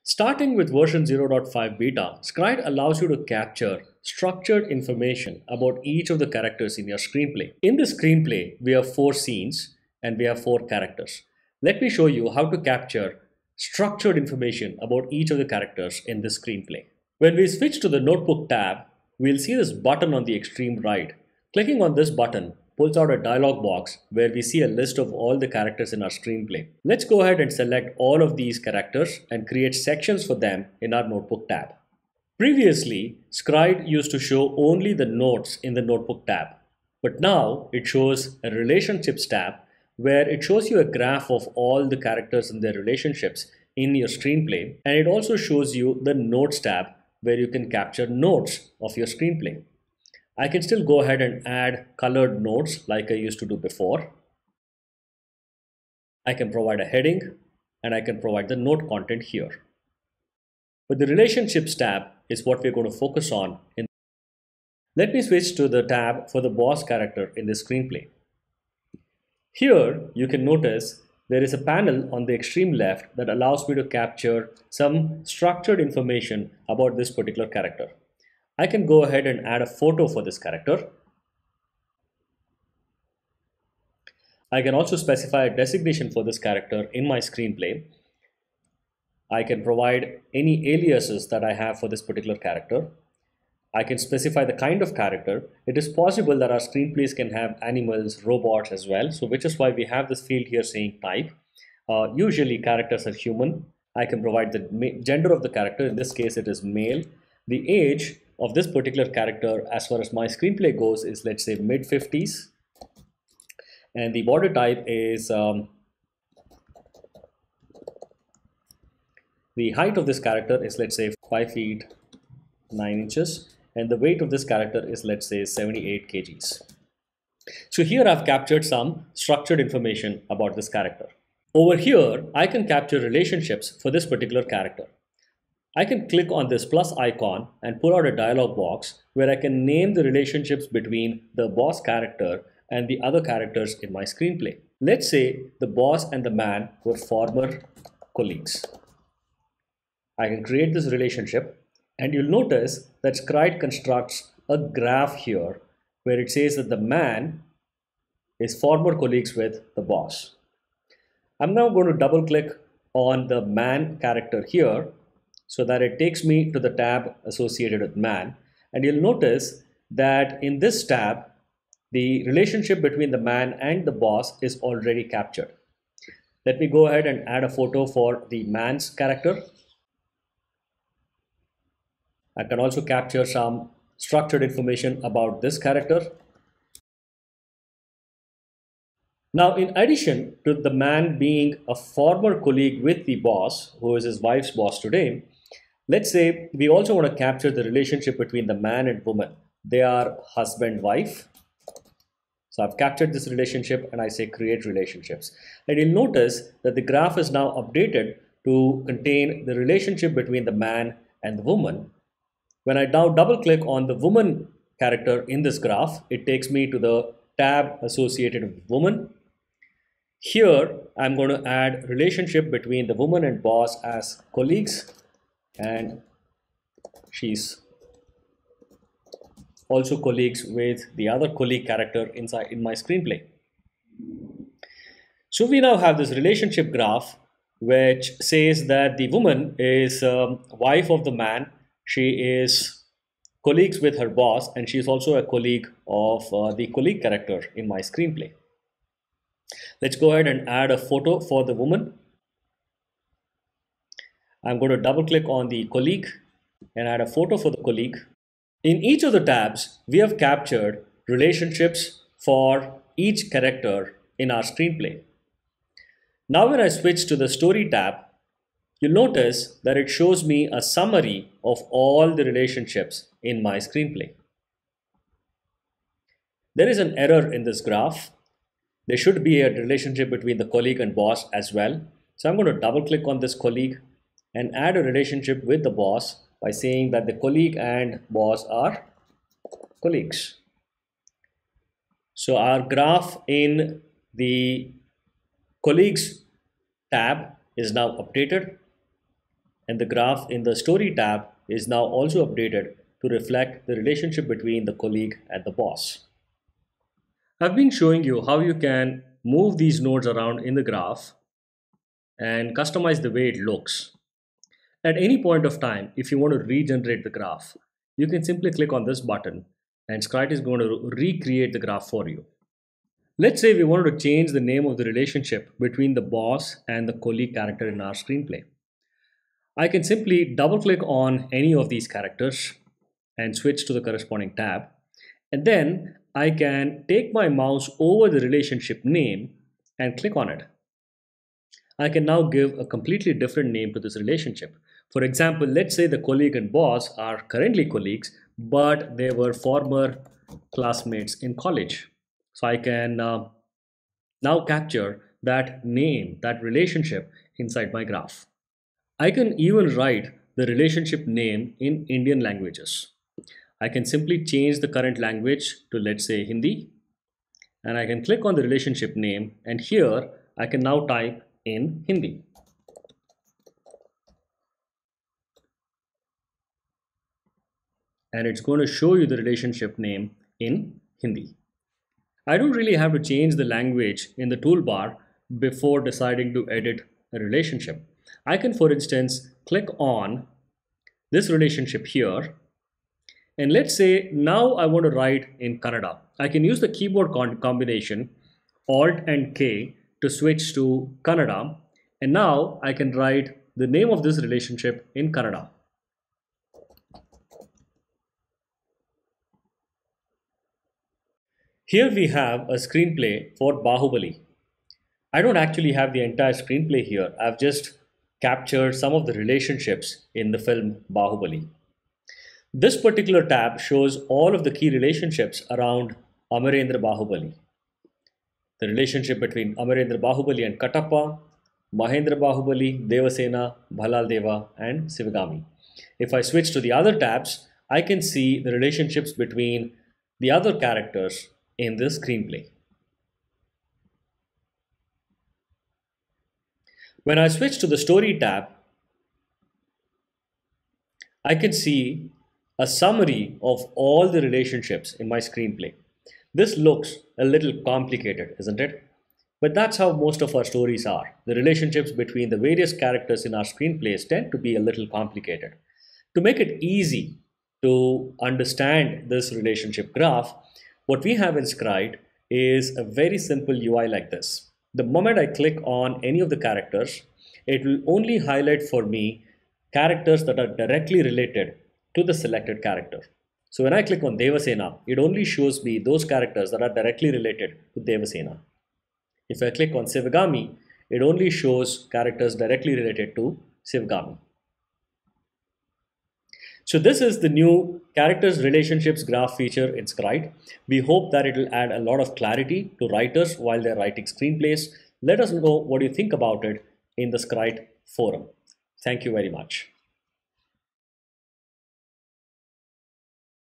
Starting with version 0.5 beta, Scrite allows you to capture structured information about each of the characters in your screenplay. In the screenplay, we have 4 scenes and we have 4 characters. Let me show you how to capture structured information about each of the characters in this screenplay. When we switch to the Notebook tab, we'll see this button on the extreme right. Clicking on this button pulls out a dialog box where we see a list of all the characters in our screenplay. Let's go ahead and select all of these characters and create sections for them in our Notebook tab. Previously, Scrite used to show only the notes in the Notebook tab, but now it shows a Relationships tab where it shows you a graph of all the characters and their relationships in your screenplay, and it also shows you the Notes tab where you can capture notes of your screenplay. I can still go ahead and add colored notes like I used to do before. I can provide a heading and I can provide the note content here. But the Relationships tab is what we're going to focus on. Let me switch to the tab for the boss character in the screenplay. Here you can notice there is a panel on the extreme left that allows me to capture some structured information about this particular character. I can go ahead and add a photo for this character. I can also specify a designation for this character in my screenplay. I can provide any aliases that I have for this particular character. I can specify the kind of character. It is possible that our screenplays can have animals, robots as well, so which is why we have this field here saying type. Usually characters are human. I can provide the gender of the character. In this case it is male. The age of this particular character as far as my screenplay goes is, let's say, mid-50s, and the body type is the height of this character is, let's say, 5 feet 9 inches, and the weight of this character is, let's say, 78 kgs. So here I've captured some structured information about this character. Over here I can capture relationships for this particular character. I can click on this plus icon and pull out a dialog box where I can name the relationships between the boss character and the other characters in my screenplay. Let's say the boss and the man were former colleagues. I can create this relationship, and you'll notice that Scrite constructs a graph here where it says that the man is former colleagues with the boss. I'm now going to double click on the man character here so that it takes me to the tab associated with man, and you'll notice that in this tab the relationship between the man and the boss is already captured. Let me go ahead and add a photo for the man's character. I can also capture some structured information about this character. Now, in addition to the man being a former colleague with the boss, who is his wife's boss today, let's say we also want to capture the relationship between the man and woman. They are husband-wife. So I've captured this relationship and I say create relationships. And you'll notice that the graph is now updated to contain the relationship between the man and the woman. When I now double click on the woman character in this graph, it takes me to the tab associated with woman. Here I'm going to add relationship between the woman and boss as colleagues, and she's also colleagues with the other colleague character inside in my screenplay. So we now have this relationship graph which says that the woman is wife of the man. She is colleagues with her boss, and she is also a colleague of the colleague character in my screenplay. Let's go ahead and add a photo for the woman. I'm going to double click on the colleague and add a photo for the colleague. In each of the tabs, we have captured relationships for each character in our screenplay. Now when I switch to the story tab, you'll notice that it shows me a summary of all the relationships in my screenplay. There is an error in this graph. There should be a relationship between the colleague and boss as well. So I'm going to double click on this colleague and add a relationship with the boss by saying that the colleague and boss are colleagues. So our graph in the colleagues tab is now updated. And the graph in the story tab is now also updated to reflect the relationship between the colleague and the boss. I've been showing you how you can move these nodes around in the graph and customize the way it looks. At any point of time, if you want to regenerate the graph, you can simply click on this button and Scrite is going to recreate the graph for you. Let's say we wanted to change the name of the relationship between the boss and the colleague character in our screenplay. I can simply double click on any of these characters and switch to the corresponding tab. And then I can take my mouse over the relationship name and click on it. I can now give a completely different name to this relationship. For example, let's say the colleague and boss are currently colleagues, but they were former classmates in college. So I can now capture that name, that relationship inside my graph. I can even write the relationship name in Indian languages. I can simply change the current language to, let's say, Hindi, and I can click on the relationship name, and here I can now type in Hindi. And it's going to show you the relationship name in Hindi. I don't really have to change the language in the toolbar before deciding to edit a relationship. I can, for instance, click on this relationship here. And let's say now I want to write in Kannada. I can use the keyboard combination Alt and K to switch to Kannada. And now I can write the name of this relationship in Kannada. Here we have a screenplay for Bahubali. I don't actually have the entire screenplay here. I've just captured some of the relationships in the film Bahubali. This particular tab shows all of the key relationships around Amarendra Bahubali. The relationship between Amarendra Bahubali and Katappa, Mahendra Bahubali, Devasena, Bhalal Deva, and Sivagami. If I switch to the other tabs, I can see the relationships between the other characters in the screenplay. When I switch to the story tab, I can see a summary of all the relationships in my screenplay. This looks a little complicated, isn't it? But that's how most of our stories are. The relationships between the various characters in our screenplays tend to be a little complicated. To make it easy to understand this relationship graph, what we have in Scrite is a very simple UI like this. The moment I click on any of the characters, it will only highlight for me characters that are directly related to the selected character. So when I click on Devasena, it only shows me those characters that are directly related to Devasena. If I click on Sivagami, it only shows characters directly related to Sivagami. So this is the new characters relationships graph feature in Scrite. We hope that it will add a lot of clarity to writers while they're writing screenplays. Let us know what you think about it in the Scrite forum. Thank you very much.